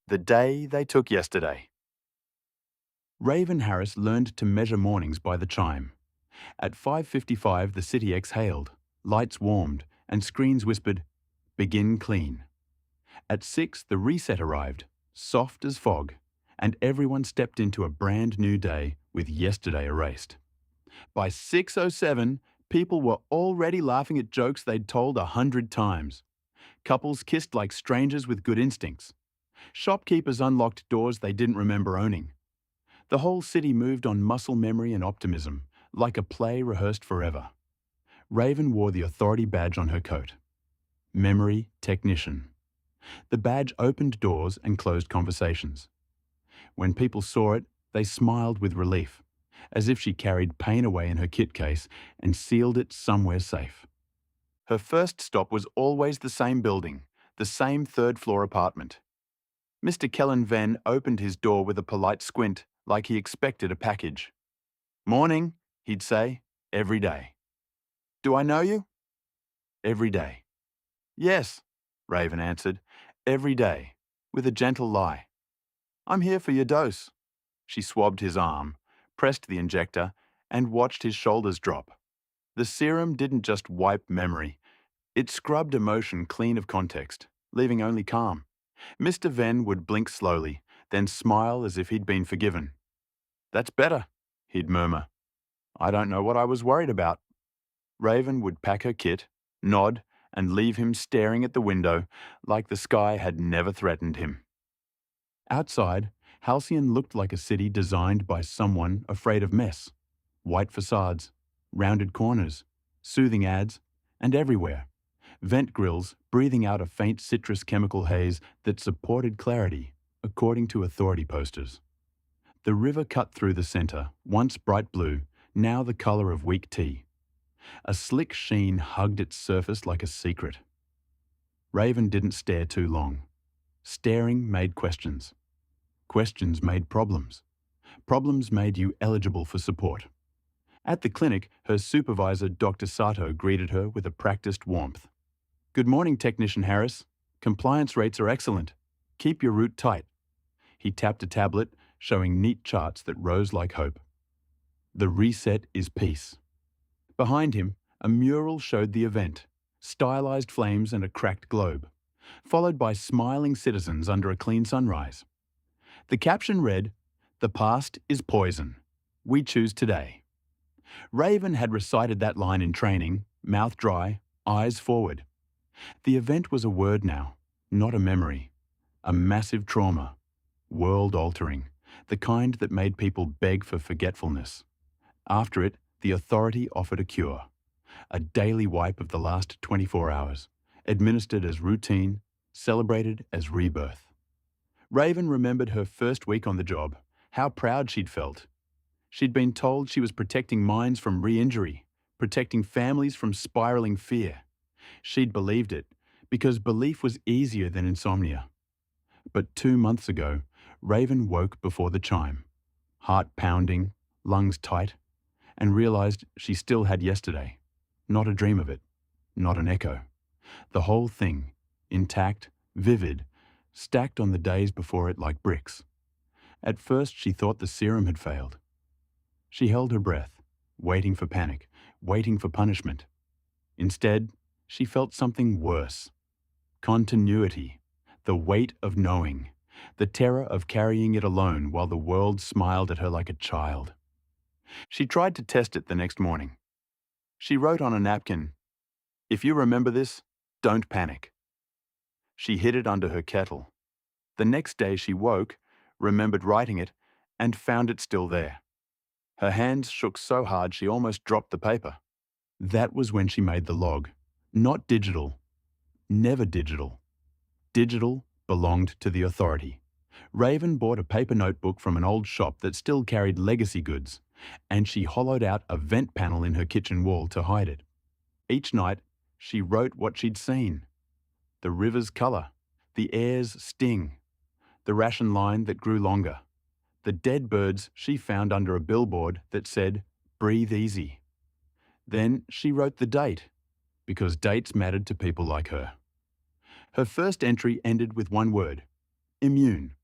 The day they took yesterday. Raven Harris learned to measure mornings by the chime. At 5:55, the city exhaled, lights warmed, and screens whispered, "Begin clean." At 6, the reset arrived, soft as fog, and everyone stepped into a brand new day with yesterday erased. By 6:07, people were already laughing at jokes they'd told 100 times. Couples kissed like strangers with good instincts. Shopkeepers unlocked doors they didn't remember owning. The whole city moved on muscle memory and optimism, like a play rehearsed forever. Raven wore the authority badge on her coat. Memory Technician. The badge opened doors and closed conversations. When people saw it, they smiled with relief, as if she carried pain away in her kit case and sealed it somewhere safe. Her first stop was always the same building, the same third-floor apartment. Mr. Kellen Venn opened his door with a polite squint, like he expected a package. "Morning," he'd say, every day. "Do I know you?" "Every day." "Yes," Raven answered, "every day," with a gentle lie. "I'm here for your dose." She swabbed his arm, pressed the injector, and watched his shoulders drop. The serum didn't just wipe memory, it scrubbed emotion clean of context, leaving only calm. Mr. Venn would blink slowly, then smile as if he'd been forgiven. "That's better," he'd murmur. "I don't know what I was worried about." Raven would pack her kit, nod, and leave him staring at the window like the sky had never threatened him. Outside, Halcyon looked like a city designed by someone afraid of mess. White facades, rounded corners, soothing ads, and everywhere, vent grills breathing out a faint citrus chemical haze that supported clarity, according to authority posters. The river cut through the center, once bright blue, now the color of weak tea. A slick sheen hugged its surface like a secret. Raven didn't stare too long. Staring made questions. Questions made problems. Problems made you eligible for support. At the clinic, her supervisor, Dr. Sato, greeted her with a practiced warmth. "Good morning, Technician Harris. Compliance rates are excellent. Keep your route tight." He tapped a tablet, showing neat charts that rose like hope. "The reset is peace." Behind him, a mural showed the event, stylized flames and a cracked globe, followed by smiling citizens under a clean sunrise. The caption read, "The past is poison. We choose today." Raven had recited that line in training, mouth dry, eyes forward. The event was a word now, not a memory. A massive trauma, world-altering, the kind that made people beg for forgetfulness. After it, the authority offered a cure. A daily wipe of the last 24 hours, administered as routine, celebrated as rebirth. Raven remembered her first week on the job, how proud she'd felt. She'd been told she was protecting minds from re-injury, protecting families from spiraling fear. She'd believed it, because belief was easier than insomnia. But 2 months ago, Raven woke before the chime, heart pounding, lungs tight, and realized she still had yesterday. Not a dream of it, not an echo. The whole thing, intact, vivid, stacked on the days before it like bricks. At first she thought the serum had failed. She held her breath, waiting for panic, waiting for punishment. Instead, she felt something worse. Continuity, the weight of knowing, the terror of carrying it alone while the world smiled at her like a child. She tried to test it the next morning. She wrote on a napkin, "If you remember this, don't panic." She hid it under her kettle. The next day she woke, remembered writing it, and found it still there. Her hands shook so hard she almost dropped the paper. That was when she made the log. Not digital. Never digital. Digital belonged to the authority. Raven bought a paper notebook from an old shop that still carried legacy goods, and she hollowed out a vent panel in her kitchen wall to hide it. Each night, she wrote what she'd seen. The river's color, the air's sting, the ration line that grew longer, the dead birds she found under a billboard that said, "Breathe easy." Then she wrote the date, because dates mattered to people like her. Her first entry ended with one word, immune.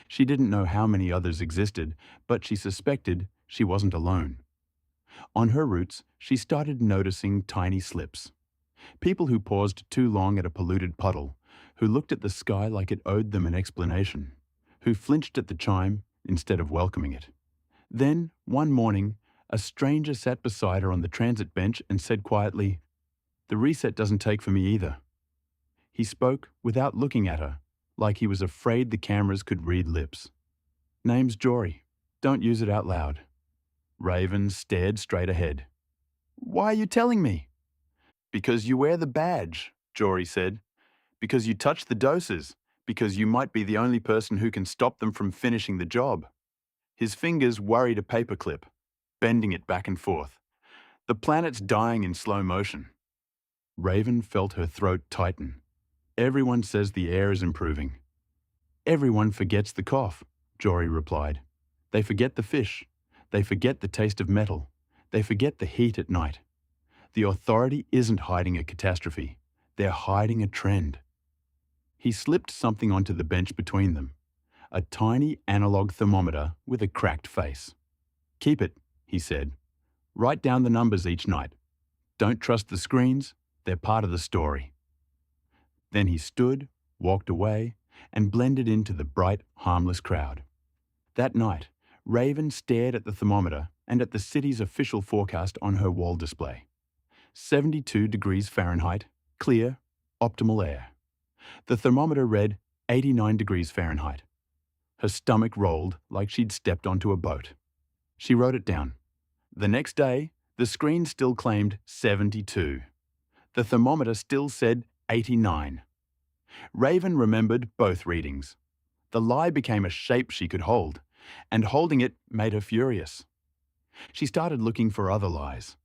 She didn't know how many others existed, but she suspected she wasn't alone. On her routes, she started noticing tiny slips. People who paused too long at a polluted puddle, who looked at the sky like it owed them an explanation, who flinched at the chime instead of welcoming it. Then, one morning, a stranger sat beside her on the transit bench and said quietly, "The reset doesn't take for me either." He spoke without looking at her, like he was afraid the cameras could read lips. "Name's Jory. Don't use it out loud." Raven stared straight ahead. "Why are you telling me?" "Because you wear the badge," Jory said. "Because you touch the doses. Because you might be the only person who can stop them from finishing the job." His fingers worried a paperclip, bending it back and forth. "The planet's dying in slow motion." Raven felt her throat tighten. "Everyone says the air is improving." "Everyone forgets the cough," Jory replied. "They forget the fish. They forget the taste of metal. They forget the heat at night. The authority isn't hiding a catastrophe. They're hiding a trend." He slipped something onto the bench between them. A tiny analog thermometer with a cracked face. "Keep it," he said. "Write down the numbers each night. Don't trust the screens. They're part of the story." Then he stood, walked away, and blended into the bright, harmless crowd. That night, Raven stared at the thermometer and at the city's official forecast on her wall display. 72 degrees Fahrenheit, clear, optimal air. The thermometer read 89 degrees Fahrenheit. Her stomach rolled like she'd stepped onto a boat. She wrote it down. The next day, the screen still claimed 72. The thermometer still said 89. Raven remembered both readings. The lie became a shape she could hold, and holding it made her furious. She started looking for other lies.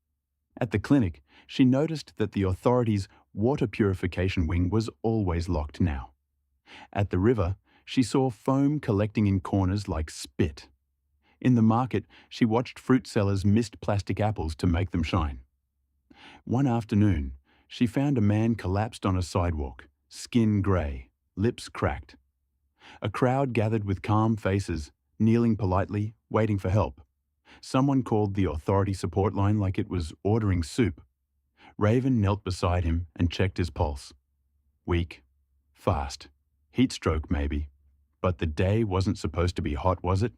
At the clinic, she noticed that the authorities' water purification wing was always locked now. At the river, she saw foam collecting in corners like spit. In the market, she watched fruit sellers mist plastic apples to make them shine. One afternoon, she found a man collapsed on a sidewalk, skin grey, lips cracked. A crowd gathered with calm faces, kneeling politely, waiting for help. Someone called the authority support line like it was ordering soup. Raven knelt beside him and checked his pulse. Weak, fast, heat stroke maybe, but the day wasn't supposed to be hot, was it?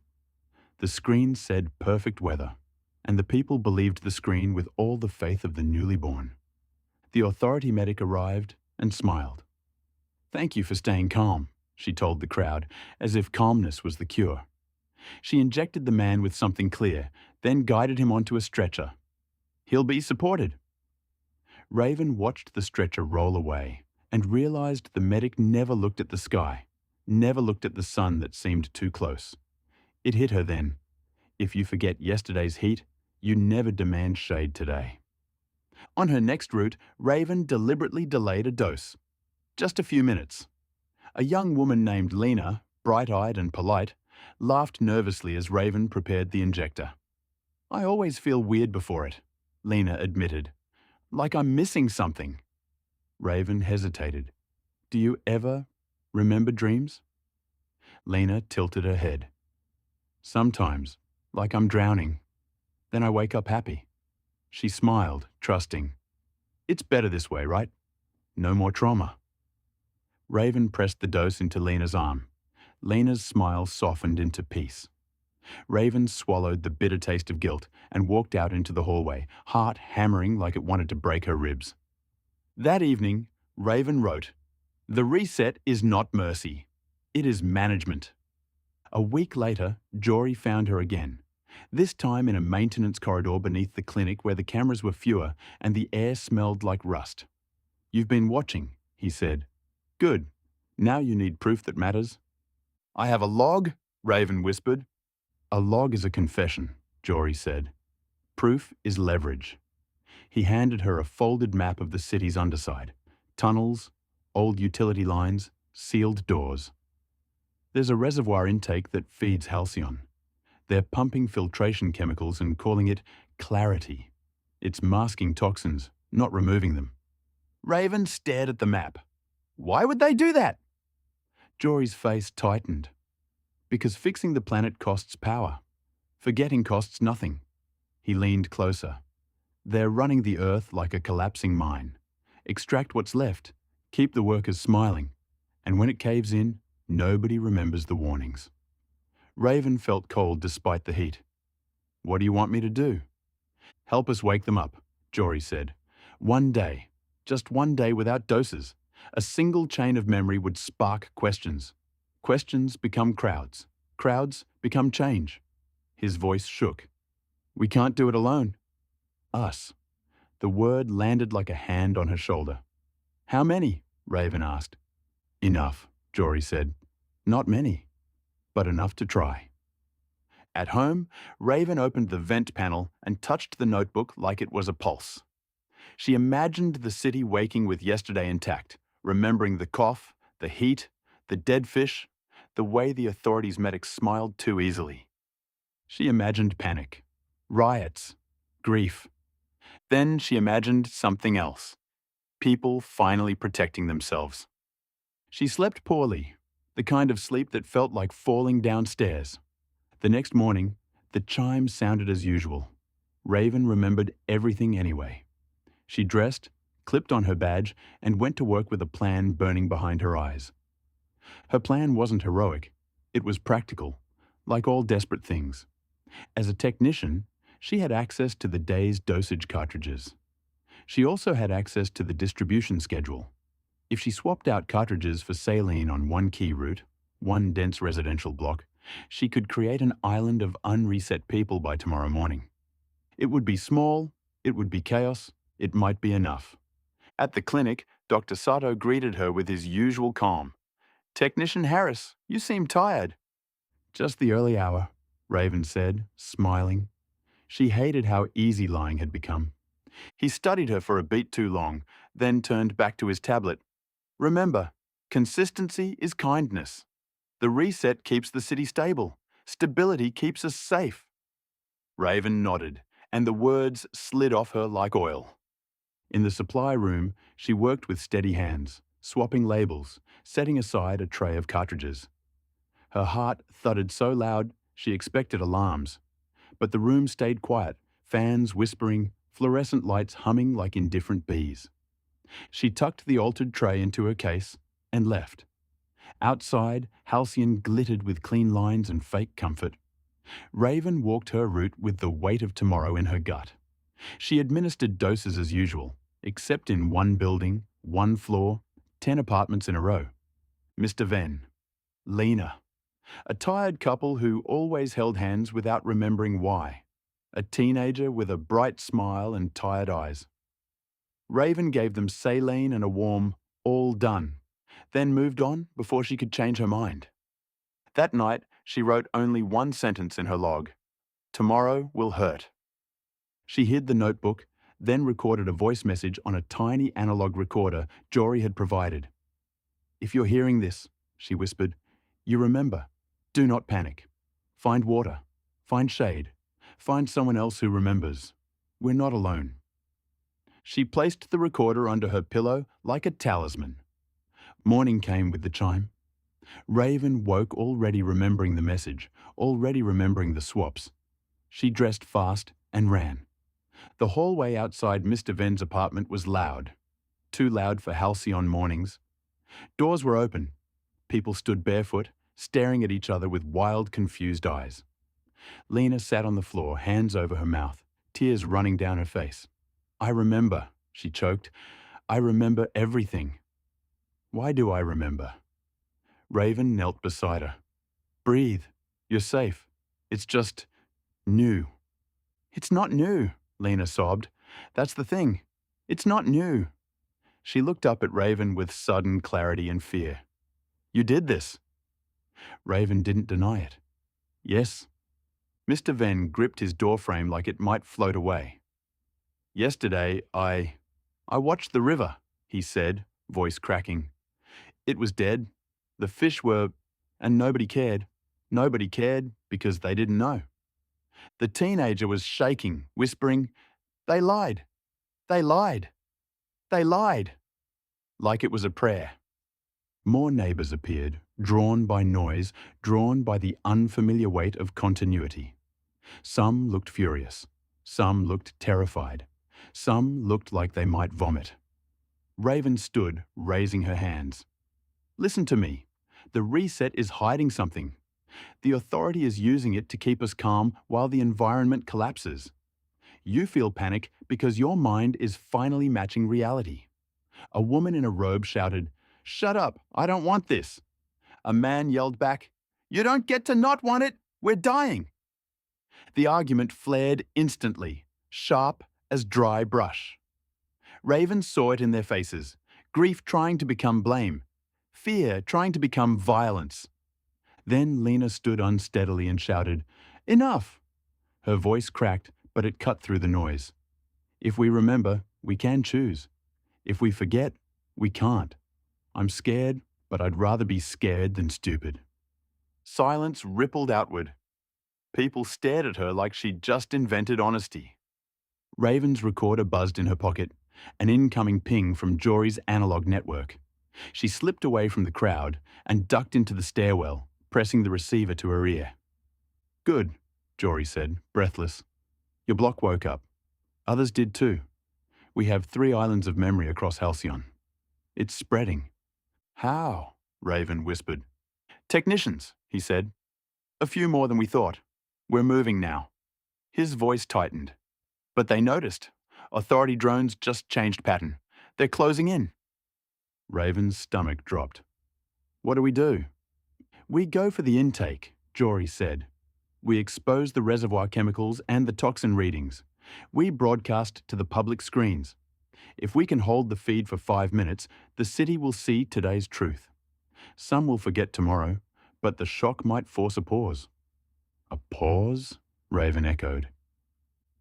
The screen said perfect weather, and the people believed the screen with all the faith of the newly born. The authority medic arrived and smiled. "Thank you for staying calm," she told the crowd, as if calmness was the cure. She injected the man with something clear, then guided him onto a stretcher. "He'll be supported." Raven watched the stretcher roll away and realized the medic never looked at the sky, never looked at the sun that seemed too close. It hit her then. If you forget yesterday's heat, you never demand shade today. On her next route, Raven deliberately delayed a dose. Just a few minutes. A young woman named Lena, bright-eyed and polite, laughed nervously as Raven prepared the injector. "I always feel weird before it," Lena admitted. "Like I'm missing something." Raven hesitated. "Do you ever remember dreams?" Lena tilted her head. "Sometimes, like I'm drowning. Then I wake up happy." She smiled, trusting. "It's better this way, right? No more trauma." Raven pressed the dose into Lena's arm. Lena's smile softened into peace. Raven swallowed the bitter taste of guilt and walked out into the hallway, heart hammering like it wanted to break her ribs. That evening, Raven wrote, "The reset is not mercy. It is management." A week later, Jory found her again, this time in a maintenance corridor beneath the clinic where the cameras were fewer and the air smelled like rust. "You've been watching," he said. "Good. Now you need proof that matters." "I have a log," Raven whispered. "A log is a confession," Jory said. "Proof is leverage." He handed her a folded map of the city's underside. Tunnels, old utility lines, sealed doors. "There's a reservoir intake that feeds Halcyon. They're pumping filtration chemicals and calling it clarity. It's masking toxins, not removing them." Raven stared at the map. "Why would they do that?" Jory's face tightened. Because fixing the planet costs power. Forgetting costs nothing. He leaned closer. They're running the Earth like a collapsing mine. Extract what's left, keep the workers smiling, and when it caves in, nobody remembers the warnings. Raven felt cold despite the heat. What do you want me to do? Help us wake them up, Jory said. One day, just one day without doses, a single chain of memory would spark questions. Questions become crowds. Crowds become change. His voice shook. We can't do it alone. Us. The word landed like a hand on her shoulder. How many? Raven asked. Enough, Jory said. Not many, but enough to try. At home, Raven opened the vent panel and touched the notebook like it was a pulse. She imagined the city waking with yesterday intact, remembering the cough, the heat, the dead fish, the way the authorities' medics smiled too easily. She imagined panic, riots, grief. Then she imagined something else. People finally protecting themselves. She slept poorly, the kind of sleep that felt like falling downstairs. The next morning, the chimes sounded as usual. Raven remembered everything anyway. She dressed, clipped on her badge, and went to work with a plan burning behind her eyes. Her plan wasn't heroic. It was practical, like all desperate things. As a technician, she had access to the day's dosage cartridges. She also had access to the distribution schedule. If she swapped out cartridges for saline on one key route, one dense residential block, she could create an island of unreset people by tomorrow morning. It would be small, it would be chaos, it might be enough. At the clinic, Dr. Sato greeted her with his usual calm. Technician Harris, you seem tired. Just the early hour, Raven said, smiling. She hated how easy lying had become. He studied her for a beat too long, then turned back to his tablet. Remember, consistency is kindness. The reset keeps the city stable. Stability keeps us safe. Raven nodded, and the words slid off her like oil. In the supply room, she worked with steady hands, swapping labels, setting aside a tray of cartridges. Her heart thudded so loud she expected alarms. But the room stayed quiet, fans whispering, fluorescent lights humming like indifferent bees. She tucked the altered tray into her case and left. Outside, Halcyon glittered with clean lines and fake comfort. Raven walked her route with the weight of tomorrow in her gut. She administered doses as usual, except in one building, one floor, 10 apartments in a row. Mr. Venn. Lena. A tired couple who always held hands without remembering why. A teenager with a bright smile and tired eyes. Raven gave them saline and a warm, all done, then moved on before she could change her mind. That night, she wrote only one sentence in her log. Tomorrow will hurt. She hid the notebook, then recorded a voice message on a tiny analog recorder Jory had provided. If you're hearing this, she whispered, you remember. Do not panic. Find water. Find shade. Find someone else who remembers. We're not alone. She placed the recorder under her pillow like a talisman. Morning came with the chime. Raven woke already remembering the message, already remembering the swaps. She dressed fast and ran. The hallway outside Mr. Venn's apartment was loud. Too loud for halcyon mornings. Doors were open. People stood barefoot, staring at each other with wild, confused eyes. Lena sat on the floor, hands over her mouth, tears running down her face. I remember, she choked. I remember everything. Why do I remember? Raven knelt beside her. Breathe. You're safe. It's just new. It's not new, Lena sobbed. That's the thing. It's not new. She looked up at Raven with sudden clarity and fear. You did this. Raven didn't deny it. Yes. Mr. Venn gripped his doorframe like it might float away. Yesterday, I watched the river, he said, voice cracking. It was dead. The fish were, and nobody cared. Nobody cared because they didn't know. The teenager was shaking, whispering, They lied. They lied. They lied. Like it was a prayer. More neighbours appeared, drawn by noise, drawn by the unfamiliar weight of continuity. Some looked furious. Some looked terrified. Some looked like they might vomit. Raven stood, raising her hands. Listen to me. The reset is hiding something. The authority is using it to keep us calm while the environment collapses. You feel panic because your mind is finally matching reality. A woman in a robe shouted, "Shut up, I don't want this." A man yelled back, "You don't get to not want it, we're dying." The argument flared instantly, sharp as dry brush. Raven saw it in their faces, grief trying to become blame, fear trying to become violence. Then Lena stood unsteadily and shouted, "Enough!" Her voice cracked, but it cut through the noise. If we remember, we can choose. If we forget, we can't. I'm scared, but I'd rather be scared than stupid. Silence rippled outward. People stared at her like she'd just invented honesty. Raven's recorder buzzed in her pocket, an incoming ping from Jory's analog network. She slipped away from the crowd and ducked into the stairwell, pressing the receiver to her ear. "Good," Jory said, breathless. "Your block woke up. Others did too. We have 3 islands of memory across Halcyon. It's spreading." "How?" Raven whispered. "Technicians," he said. "A few more than we thought. We're moving now." His voice tightened. "But they noticed. Authority drones just changed pattern. They're closing in." Raven's stomach dropped. "What do we do?" "We go for the intake," Jory said. "We expose the reservoir chemicals and the toxin readings. We broadcast to the public screens. If we can hold the feed for 5 minutes, the city will see today's truth. Some will forget tomorrow, but the shock might force a pause." "A pause?" Raven echoed.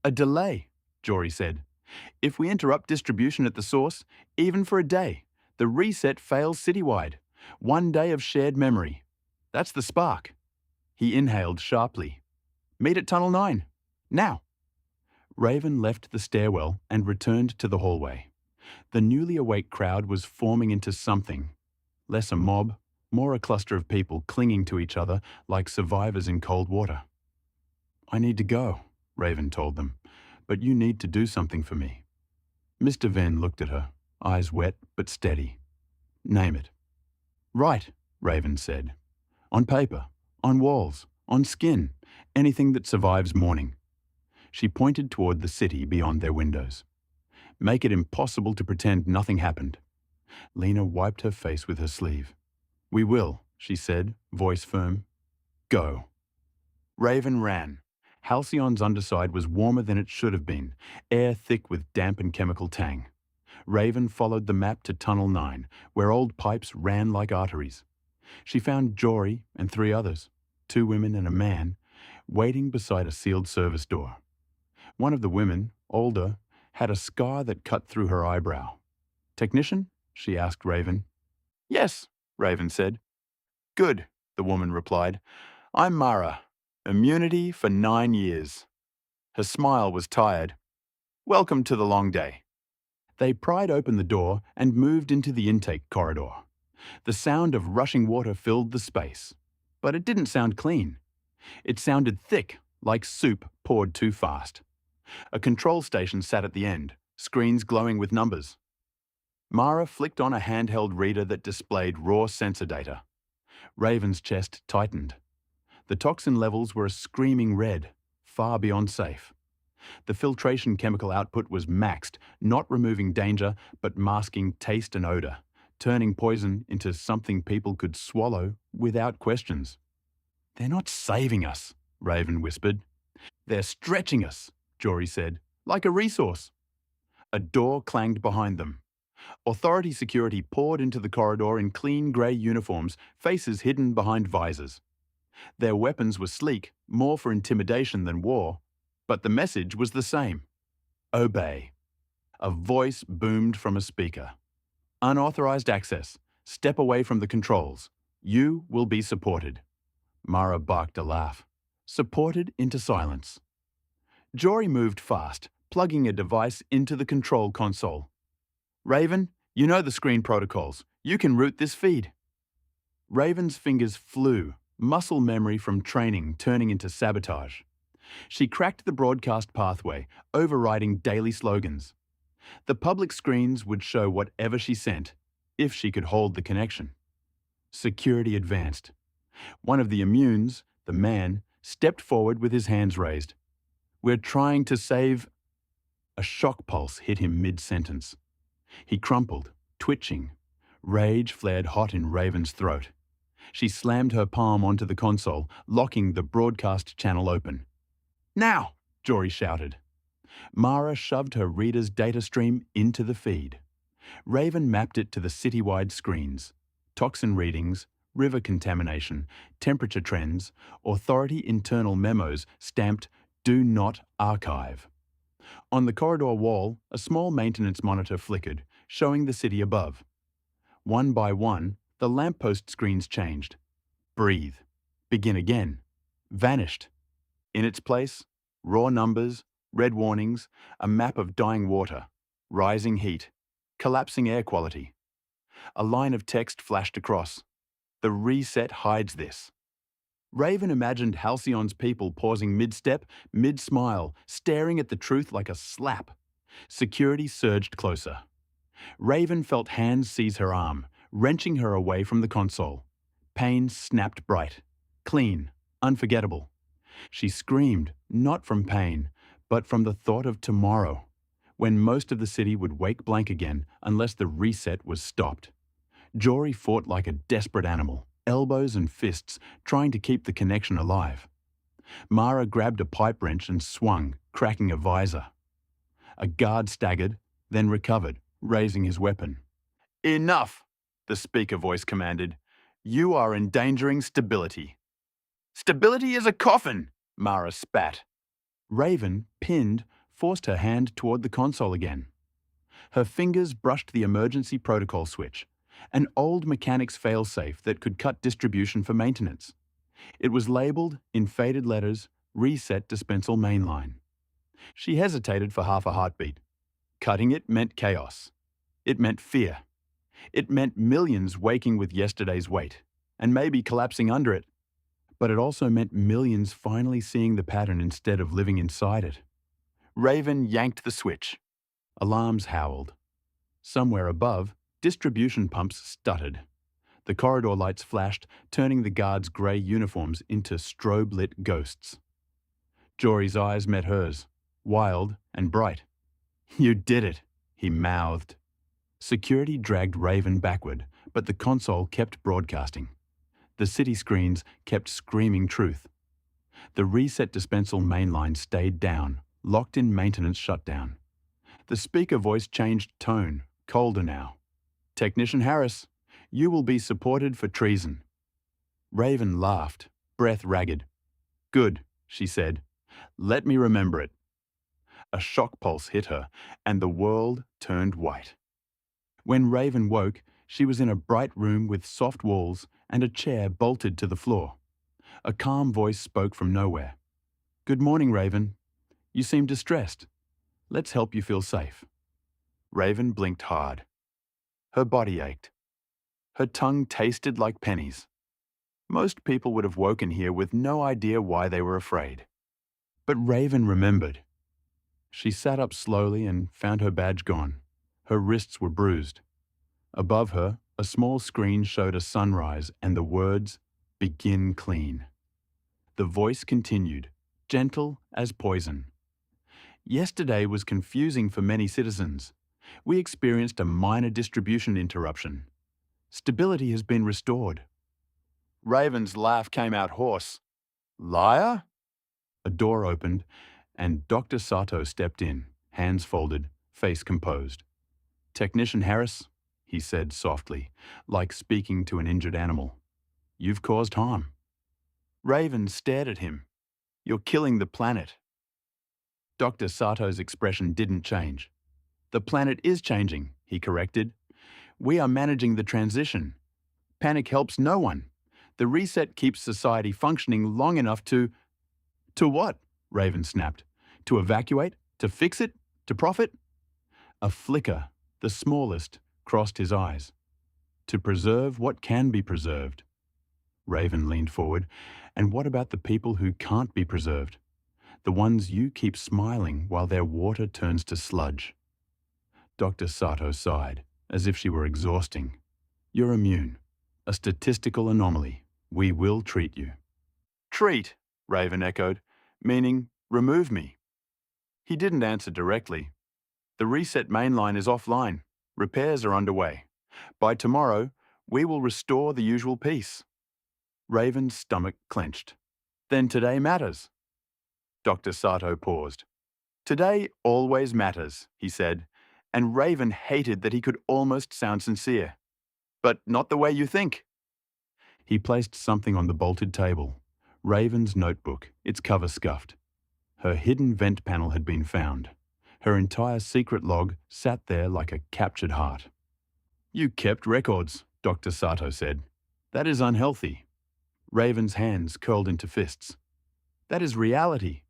"A delay," Jory said. "If we interrupt distribution at the source, even for a day, the reset fails citywide. 1 day of shared memory. That's the spark." He inhaled sharply. "Meet at Tunnel 9. Now." Raven left the stairwell and returned to the hallway. The newly awake crowd was forming into something. Less a mob, more a cluster of people clinging to each other like survivors in cold water. "I need to go," Raven told them, "but you need to do something for me." Mr. Venn looked at her, eyes wet but steady. "Name it." "Right," Raven said. "On paper, on walls, on skin, anything that survives morning." She pointed toward the city beyond their windows. "Make it impossible to pretend nothing happened." Lena wiped her face with her sleeve. "We will," she said, voice firm. "Go." Raven ran. Halcyon's underside was warmer than it should have been, air thick with damp and chemical tang. Raven followed the map to Tunnel 9, where old pipes ran like arteries. She found Jory and 3 others, 2 women and a man, waiting beside a sealed service door. One of the women, older, had a scar that cut through her eyebrow. "Technician?" she asked Raven. "Yes," Raven said. "Good," the woman replied. "I'm Mara. Immunity for 9 years." Her smile was tired. "Welcome to the long day." They pried open the door and moved into the intake corridor. The sound of rushing water filled the space. But it didn't sound clean. It sounded thick, like soup poured too fast. A control station sat at the end, screens glowing with numbers. Mara flicked on a handheld reader that displayed raw sensor data. Raven's chest tightened. The toxin levels were a screaming red, far beyond safe. The filtration chemical output was maxed, not removing danger, but masking taste and odor, turning poison into something people could swallow without questions. "They're not saving us," Raven whispered. "They're stretching us," Jory said, "like a resource." A door clanged behind them. Authority security poured into the corridor in clean grey uniforms, faces hidden behind visors. Their weapons were sleek, more for intimidation than war, but the message was the same. Obey. A voice boomed from a speaker. "Unauthorized access. Step away from the controls. You will be supported." Mara barked a laugh. Supported into silence. Jory moved fast, plugging a device into the control console. "Raven, you know the screen protocols. You can route this feed." Raven's fingers flew, muscle memory from training turning into sabotage. She cracked the broadcast pathway, overriding daily slogans. The public screens would show whatever she sent, if she could hold the connection. Security advanced. One of the immunes, the man, stepped forward with his hands raised. "We're trying to save..." A shock pulse hit him mid-sentence. He crumpled, twitching. Rage flared hot in Raven's throat. She slammed her palm onto the console, locking the broadcast channel open. "Now!" Jory shouted. Mara shoved her reader's data stream into the feed. Raven mapped it to the citywide screens. Toxin readings, river contamination, temperature trends, authority internal memos stamped "Do Not Archive." On the corridor wall, a small maintenance monitor flickered, showing the city above. One by one, the lamppost screens changed. Breathe. Begin again. Vanished. In its place, raw numbers, red warnings, a map of dying water, rising heat, collapsing air quality. A line of text flashed across. "The reset hides this." Raven imagined Halcyon's people pausing mid-step, mid-smile, staring at the truth like a slap. Security surged closer. Raven felt hands seize her arm, wrenching her away from the console. Pain snapped bright, clean, unforgettable. She screamed, not from pain, but from the thought of tomorrow, when most of the city would wake blank again unless the reset was stopped. Jory fought like a desperate animal, elbows and fists, trying to keep the connection alive. Mara grabbed a pipe wrench and swung, cracking a visor. A guard staggered, then recovered, raising his weapon. "Enough!" the speaker voice commanded. "You are endangering stability." "Stability is a coffin!" Mara spat. Raven, pinned, forced her hand toward the console again. Her fingers brushed the emergency protocol switch, an old mechanic's failsafe that could cut distribution for maintenance. It was labeled, in faded letters, "Reset Dispensal Mainline." She hesitated for half a heartbeat. Cutting it meant chaos. It meant fear. It meant millions waking with yesterday's weight, and maybe collapsing under it. But it also meant millions finally seeing the pattern instead of living inside it. Raven yanked the switch. Alarms howled. Somewhere above, distribution pumps stuttered. The corridor lights flashed, turning the guards' grey uniforms into strobe-lit ghosts. Jory's eyes met hers, wild and bright. "You did it," he mouthed. Security dragged Raven backward, but the console kept broadcasting. The city screens kept screaming truth. The reset dispensal mainline stayed down, locked in maintenance shutdown. The speaker voice changed tone, colder now. "Technician Harris, you will be supported for treason." Raven laughed, breath ragged. "Good," she said. "Let me remember it." A shock pulse hit her, and the world turned white. When Raven woke, she was in a bright room with soft walls and a chair bolted to the floor. A calm voice spoke from nowhere. "Good morning, Raven. You seem distressed. Let's help you feel safe." Raven blinked hard. Her body ached. Her tongue tasted like pennies. Most people would have woken here with no idea why they were afraid. But Raven remembered. She sat up slowly and found her badge gone. Her wrists were bruised. Above her, a small screen showed a sunrise and the words, "Begin clean." The voice continued, gentle as poison. "Yesterday was confusing for many citizens. We experienced a minor distribution interruption. Stability has been restored." Raven's laugh came out hoarse. "Liar?" A door opened, and Dr. Sato stepped in, hands folded, face composed. "Technician Harris," he said softly, like speaking to an injured animal. "You've caused harm." Raven stared at him. "You're killing the planet." Dr. Sato's expression didn't change. "The planet is changing," he corrected. "We are managing the transition. Panic helps no one. The reset keeps society functioning long enough to..." "To what?" Raven snapped. "To evacuate? To fix it? To profit?" A flicker, the smallest, crossed his eyes. "To preserve what can be preserved," Raven leaned forward. And what about the people who can't be preserved? The ones you keep smiling while their water turns to sludge. Dr. Sato sighed, as if she were exhausting. You're immune. A statistical anomaly. We will treat you. Treat, Raven echoed, meaning remove me. He didn't answer directly. The reset mainline is offline. Repairs are underway. By tomorrow, we will restore the usual peace. Raven's stomach clenched. Then today matters. Dr. Sato paused. Today always matters, he said, and Raven hated that he could almost sound sincere. But not the way you think. He placed something on the bolted table. Raven's notebook, its cover scuffed. Her hidden vent panel had been found. Her entire secret log sat there like a captured heart. You kept records, Dr. Sato said. That is unhealthy. Raven's hands curled into fists. That is reality.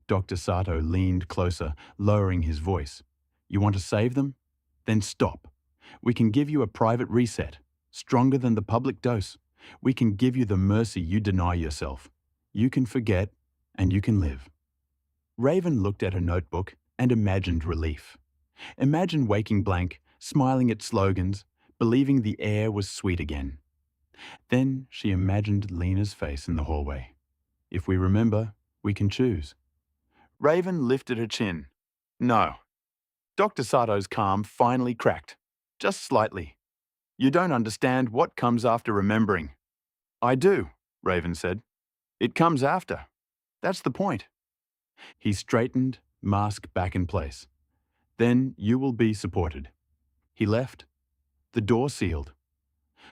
Dr. Sato leaned closer, lowering his voice. You want to save them? Then stop. We can give you a private reset, stronger than the public dose. We can give you the mercy you deny yourself. You can forget, and you can live. Raven looked at her notebook and imagined relief. Imagine waking blank, smiling at slogans, believing the air was sweet again. Then she imagined Lena's face in the hallway. If we remember, we can choose. Raven lifted her chin. No. Dr. Sato's calm finally cracked. Just slightly. You don't understand what comes after remembering. I do, Raven said. It comes after. That's the point. He straightened, mask back in place. Then you will be supported. He left. The door sealed.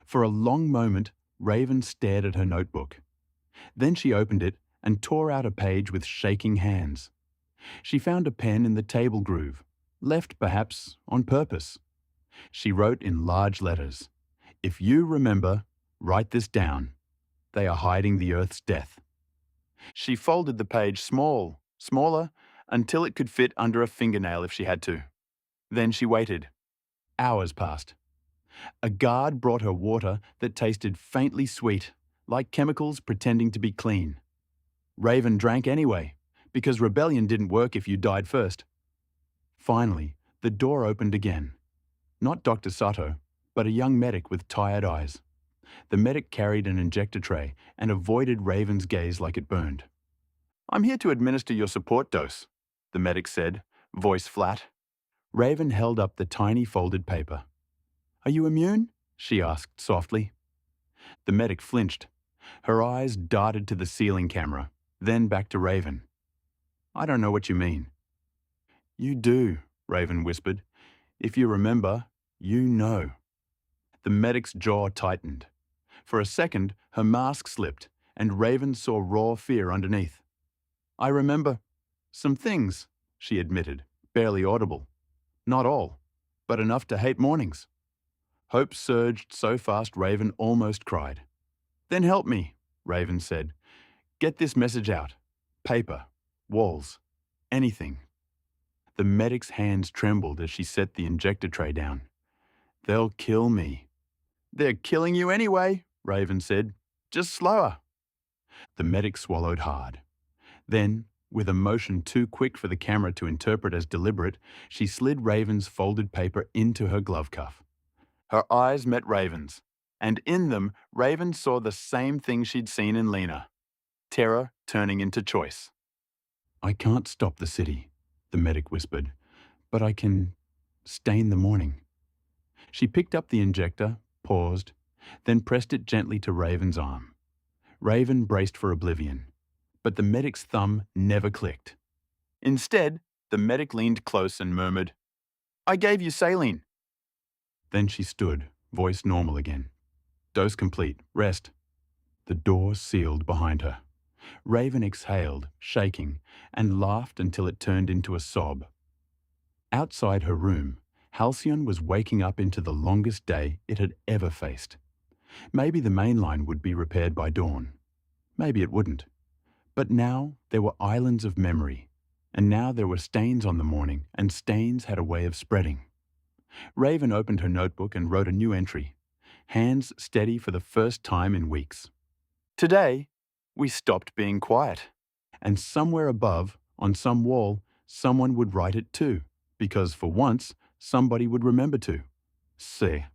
For a long moment, Raven stared at her notebook. Then she opened it and tore out a page with shaking hands. She found a pen in the table groove, left perhaps on purpose. She wrote in large letters, If you remember, write this down. They are hiding the Earth's death. She folded the page smaller, until it could fit under a fingernail if she had to. Then she waited. Hours passed. A guard brought her water that tasted faintly sweet, like chemicals pretending to be clean. Raven drank anyway, because rebellion didn't work if you died first. Finally, the door opened again. Not Dr. Sato, but a young medic with tired eyes. The medic carried an injector tray and avoided Raven's gaze like it burned. I'm here to administer your support dose, the medic said, voice flat. Raven held up the tiny folded paper. Are you immune? She asked softly. The medic flinched. Her eyes darted to the ceiling camera, then back to Raven. I don't know what you mean. You do, Raven whispered. If you remember, you know. The medic's jaw tightened. For a second, her mask slipped, and Raven saw raw fear underneath. I remember some things, she admitted, barely audible. Not all, but enough to hate mornings. Hope surged so fast Raven almost cried. Then help me, Raven said. Get this message out. Paper, walls, anything. The medic's hands trembled as she set the injector tray down. They'll kill me. They're killing you anyway, Raven said. Just slower. The medic swallowed hard. Then, with a motion too quick for the camera to interpret as deliberate, she slid Raven's folded paper into her glove cuff. Her eyes met Raven's, and in them, Raven saw the same thing she'd seen in Lena. Terror turning into choice. I can't stop the city, the medic whispered, but I can stain the morning. She picked up the injector, paused, then pressed it gently to Raven's arm. Raven braced for oblivion, but the medic's thumb never clicked. Instead, the medic leaned close and murmured, I gave you saline. Then she stood, voice normal again. Dose complete. Rest. The door sealed behind her. Raven exhaled, shaking, and laughed until it turned into a sob. Outside her room, Halcyon was waking up into the longest day it had ever faced. Maybe the main line would be repaired by dawn. Maybe it wouldn't. But now there were islands of memory, and now there were stains on the morning, and stains had a way of spreading. Raven opened her notebook and wrote a new entry. Hands steady for the first time in weeks. Today, we stopped being quiet. And somewhere above, on some wall, someone would write it too, because for once, somebody would remember to. Se.